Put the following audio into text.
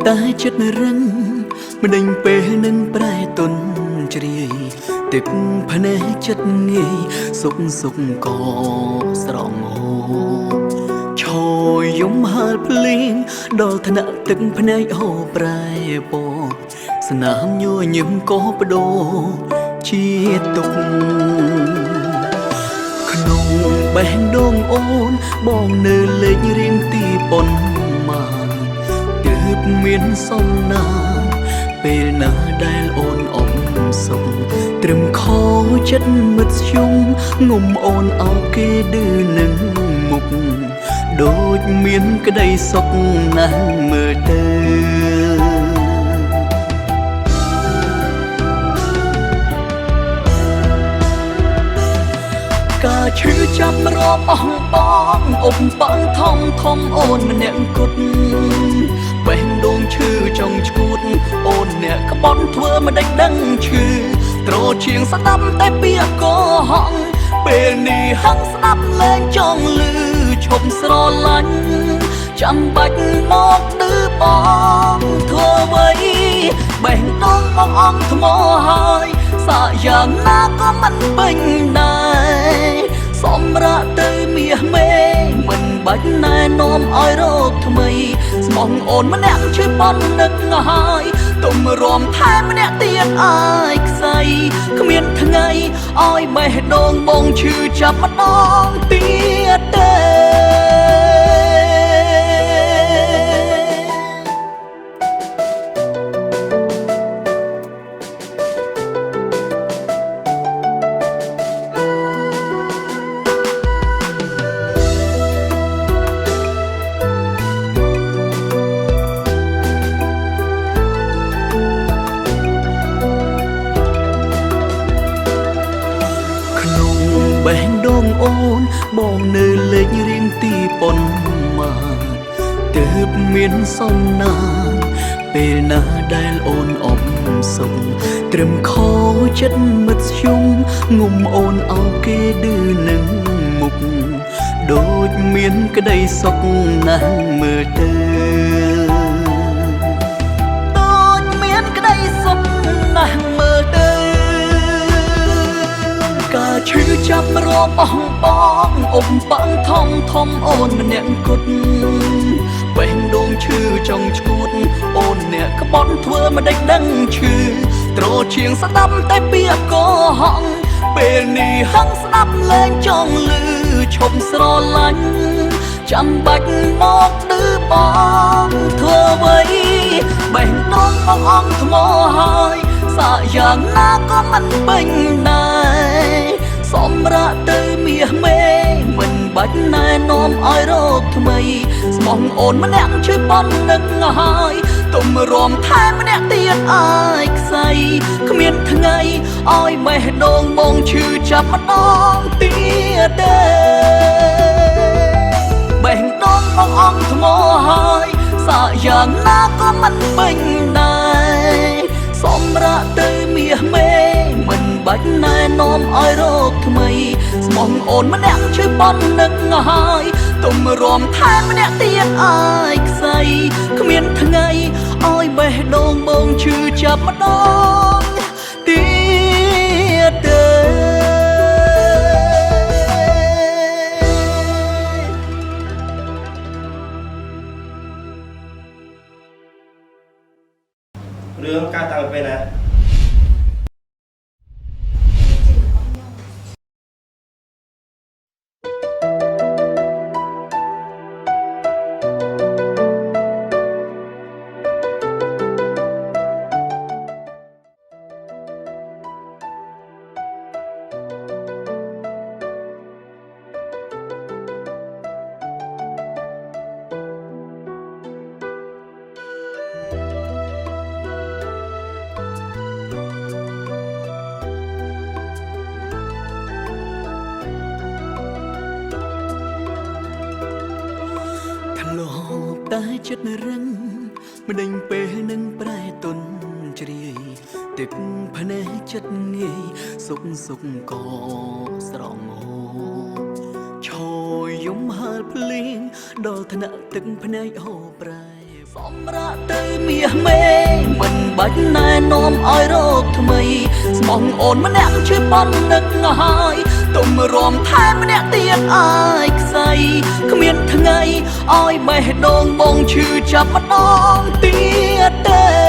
តែចិត្តរឹងមិនដេញពេលនឹងប្រែទុនជ្រាយទឹកភ្នែកចិត្តងាយសុកសុកក៏ស្រងហូរឈរយំហើលភ្លៀងដល់ថ្នាក់ទឹកភ្នែកហូរប្រែពណ៌ស្នាមញញឹមក៏បដូរជាទុកក្នុងបេះដូងអូនបងនៅលេចរៀងទីប៉ុនមកទើបមានសំណាពេលណាដែលអូនអប់សុខត្រឹមខោចិត្តមិត្តយំងុំអូនអោគេឌឺនឹងមុខដូចមានក្តីសុខណាស់មើលទៅការឈឺចាប់រាប់អស់បងអុបបាំងធំធំអូនម្នាក់គត់បេះដូងឈឺចង់ឈួតអូនអ្នកក្បត់ធ្វើមិនដេចដឹងឈឺត្រជាងស្ដាប់តែពាក្យកុហកពេលនេះហឹងស្ដាប់លែងចង់លឺឈប់ស្រឡាញ់ចាំបាច់មកឌឺបងធ្វើអ្វីបេះដូងបងអងថ្មហើយសាកយ៉ាងណាក៏មិនពេញដែរសម្រាប់ទៅមាសមេមិនបាច់ណែនាំឲ្យរកថ្មីស្មងអូនម្នាក់ឈឺប៉ុននឹកហើយទុំរំថែម្នាក់ទៀតអាយខ្សៃគ្មានថ្ងៃឲ្យបេះដូងបងឈឺចាប់ម្ដងទៀតទេបេះដូងអូនបងនៅលេចរៀងទីប៉ុនមកទើបមានសំណាងពេលណាដែលអូនអប់សុខត្រឹមខោចិត្តមិត្តយំងុំអូនអោគេឌឺនឹងមុខដូចមានក្តីសុខណាស់មើលទៅដូចមានក្តីសុខណាស់មើលទៅការឈឺចាប់រាប់អស់បងអុបបាំងធំធំអូនម្នាក់គត់បេះដូងឈឺចង់ឈួតអូនអ្នកក្បត់ធ្វើមិនដេចដឹងឈឺត្រជាងស្ដាប់តែពាក្យកុហកពេលនេះហឹងស្ដាប់លែងចង់លឺឈប់ស្រឡាញ់ចាំបាច់មកឌឺបងធ្វើអ្វីបេះដូងបងអងថ្មហើយសាកយ៉ាងណាក៏មិនពេញដែរសម្រាប់ទៅមាសមេមិនបាច់ណែនាំឲ្យរកថ្មីស្មងអូនម្នាក់ឈឺប៉ុននឹកហើយទុំរំថែម្នាក់ទៀតអាយខ្សៃគ្មានថ្ងៃឲ្យបេះដូងបងឈឺចាប់ម្ដងទៀតទេបេះដូងបងអងថ្មហើយសាកយ៉ាងណាក៏មិនពេញដែរសម្រាប់ទៅមាសមេមិនបាច់ណែនាំឲ្យរកថ្មីស្មងអូនម្នាក់ឈឺប៉ុននឹកហើយទុំរំថែម្នាក់ទៀតអាយខ្សៃគ្មានថ្ងៃឲ្យបេះដូងបងឈឺចាប់ម្ដងទៀតទេរឿងកើតតាំងពីពេលណាតែចិត្តរឹងមិនដេញពេលនឹងប្រែទុនជ្រាយទឹកភ្នែកចិត្តងាយសុកសុកក៏ស្រងហូរឈរយំហើលភ្លៀងដល់ថ្នាក់ទឹកភ្នែកហូរប្រែ សម្រាប់ទៅមាសមេមិនបាច់ណែនាំឲ្យរកថ្មីស្មងអូនម្នាក់ជួយប៉ុននឹកហើយទុំរំថែមម្នាក់ទៀតអាយខ្សៃគ្មានថ្ងៃឲ្យបេះដូងបងឈឺចាប់ម្ដងទៀតទេ